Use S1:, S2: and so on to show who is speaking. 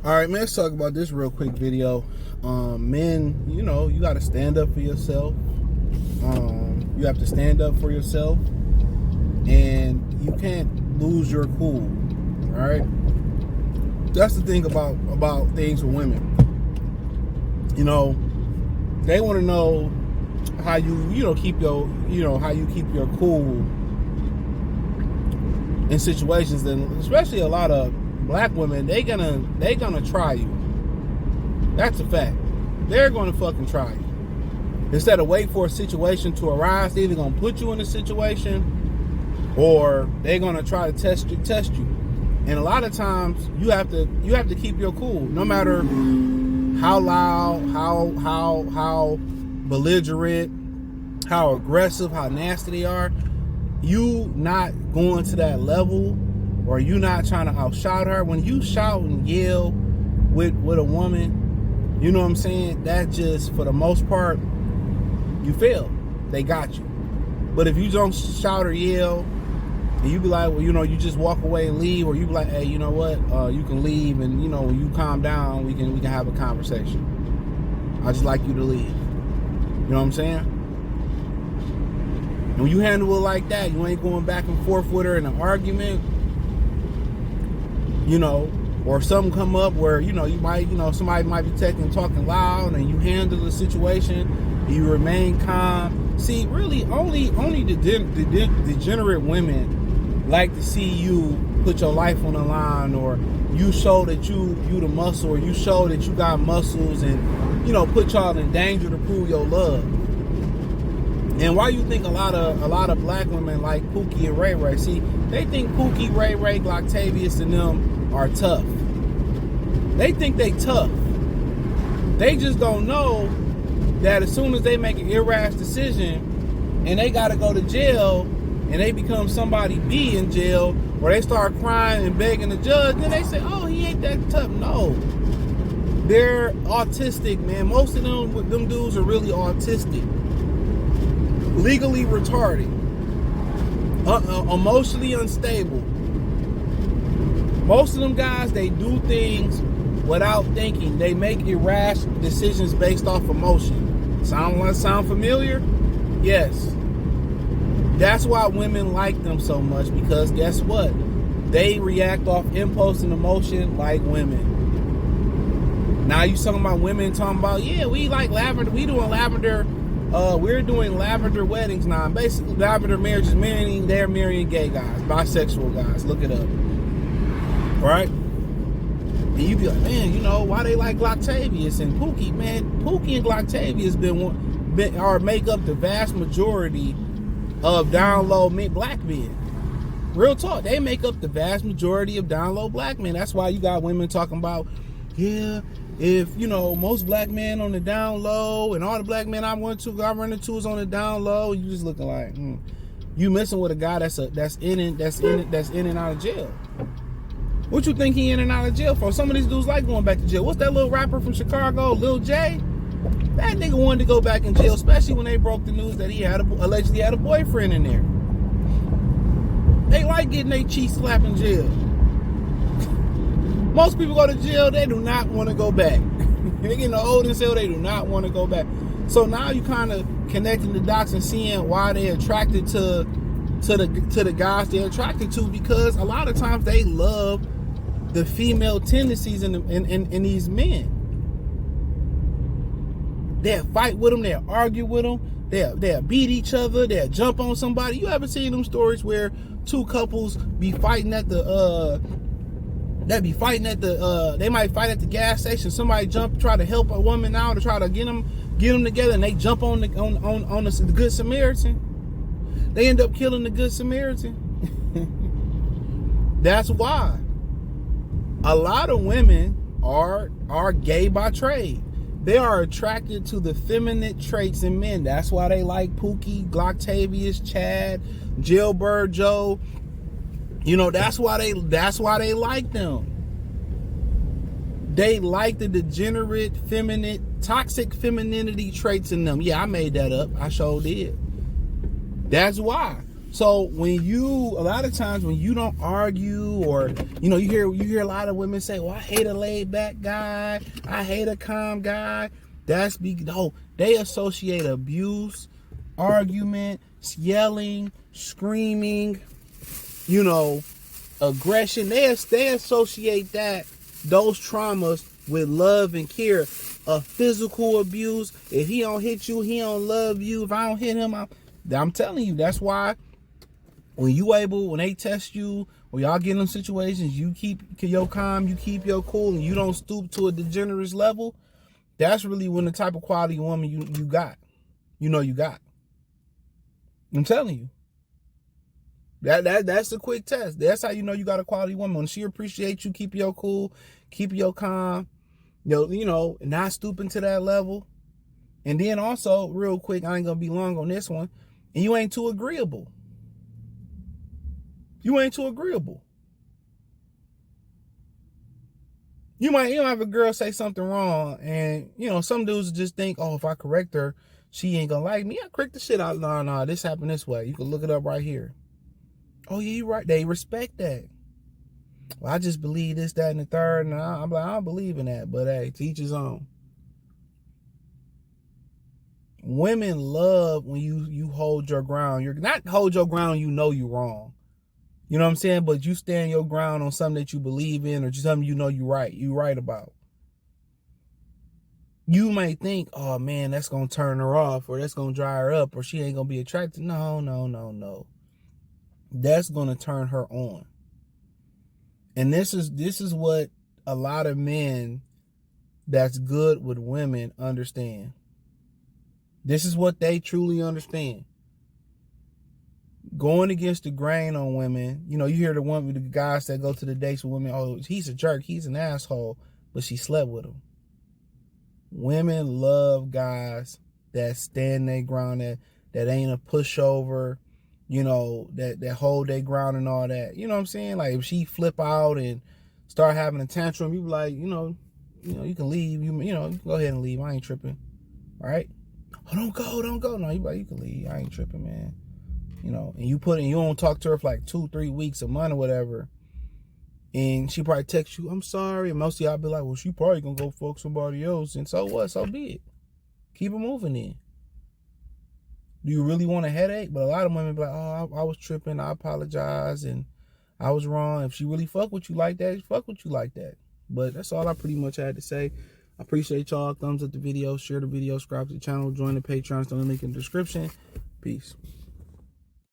S1: All right, man, let's talk about this real quick video. Men, you got to stand up for yourself. You have to stand up for yourself, and you can't lose your cool. All right, that's the thing about things with women. They want to know how you keep your cool in situations, and especially a lot of black women, they gonna try you. That's a fact. They're gonna fucking try you. Instead of wait for a situation to arise, they're either gonna put you in a situation or they're gonna try to test you. And a lot of times you have to keep your cool, no matter how loud, how belligerent, how aggressive, how nasty they are. You not going to that level, or you not trying to outshout her. When you shout and yell with a woman, you know what I'm saying? That just, for the most part, you fail. They got you. But if you don't shout or yell, and you be like, well, you just walk away and leave, or you be like, hey, you know what? You can leave, and when you calm down, we can have a conversation. I just like you to leave. You know what I'm saying? And when you handle it like that, you ain't going back and forth with her in an argument. Or something come up where, somebody might be talking loud, and you handle the situation, you remain calm. See, really, only the degenerate women like to see you put your life on the line, or you show that you the muscle, or you show that you got muscles, and, put y'all in danger to prove your love. And why you think a lot of black women like Pookie and Ray Ray? See, they think Pookie, Ray Ray, Glocktavius, and them are tough. They think they tough. They just don't know that as soon as they make an irrash decision and they gotta go to jail, and they become somebody B in jail, or they start crying and begging the judge, then they say, oh, he ain't that tough. No. They're autistic, man. Most of them dudes are really autistic. Legally retarded. Emotionally unstable. Most of them guys, they do things without thinking. They make irrash decisions based off emotion. Sound familiar? Yes. That's why women like them so much, because guess what? They react off impulse and emotion like women. Now you talking about women talking about, yeah, we like lavender. We're doing lavender weddings now. Basically, lavender marriages, they're marrying gay guys, bisexual guys. Look it up. Right? And you be like, man, why they like Glocktavius and Pookie? Man, Pookie and Glocktavius make up the vast majority of down low black men. Real talk, they make up the vast majority of down low black men. That's why you got women talking about, yeah, if most black men on the down low, and all the black men I run into is on the down low, you just looking like, you messing with a guy that's in and out of jail. What you think he in and out of jail for? Some of these dudes like going back to jail. What's that little rapper from Chicago, Lil J? That nigga wanted to go back in jail, especially when they broke the news that he allegedly had a boyfriend in there. They like getting their cheeks slapped in jail. Most people go to jail, they do not want to go back. They getting old in jail, they do not want to go back. So now you kind of connecting the dots and seeing why they're attracted to the guys they're attracted to, because a lot of times they love the female tendencies in these men. They'll fight with them, they'll argue with them, they'll beat each other, they'll jump on somebody. You ever seen them stories where two couples be fighting at the they might fight at the gas station, somebody try to help a woman out, or try to get them together, and they jump on the Good Samaritan. They end up killing the Good Samaritan. That's why a lot of women are gay by trade. They are attracted to the feminine traits in men. That's why they like Pookie, Glocktavius, Chad, Jailbird Joe. That's why they like them. They like the degenerate, feminine, toxic femininity traits in them. Yeah, I made that up. I sure did. That's why. So a lot of times when you don't argue, or you hear a lot of women say, "Well, I hate a laid back guy. I hate a calm guy." They associate abuse, argument, yelling, screaming, aggression. They associate those traumas with love and care. A physical abuse. If he don't hit you, he don't love you. If I don't hit him, I'm telling you, that's why. When they test you, when y'all get in them situations, you keep your calm, you keep your cool, and you don't stoop to a degenerate level. That's really when the type of quality woman you got. You got. I'm telling you. That's the quick test. That's how you know you got a quality woman. When she appreciates you, keep your cool, keep your calm, not stooping to that level. And then also, real quick, I ain't gonna be long on this one, and you ain't too agreeable. You ain't too agreeable. You have a girl say something wrong, and some dudes just think, oh, if I correct her, she ain't gonna like me. I correct the shit out. No, this happened this way. You can look it up right here. Oh yeah, you right. They respect that. Well, I just believe this, that, and the third. And I'm like, I don't believe in that. But hey, to each his own. Women love when you hold your ground. You're not hold your ground. You're wrong. You know what I'm saying? But you stand your ground on something that you believe in, or something you're right about. You might think, oh man, that's gonna turn her off, or that's gonna dry her up, or she ain't gonna be attracted. No. That's gonna turn her on. And this is what a lot of men that's good with women understand. This is what they truly understand. Going against the grain on women, you hear the guys that go to the dates with women, oh, he's a jerk, he's an asshole, but she slept with him. Women love guys that stand their ground, that ain't a pushover, that hold their ground and all that. You know what I'm saying? Like if she flip out and start having a tantrum, you be like, you can leave. You can go ahead and leave. I ain't tripping. All right? Oh, don't go. No, you can leave. I ain't tripping, man. And you don't talk to her for like 2-3 weeks, a month or whatever. And she probably texts you, I'm sorry. And most of y'all be like, well, she probably gonna go fuck somebody else. And so what? So be it. Keep it moving then. Do you really want a headache? But a lot of women be like, oh, I was tripping. I apologize. And I was wrong. If she really fuck with you like that, fuck with you like that. But that's all I pretty much had to say. I appreciate y'all. Thumbs up the video. Share the video. Subscribe to the channel. Join the Patreon. It's the link in the description. Peace.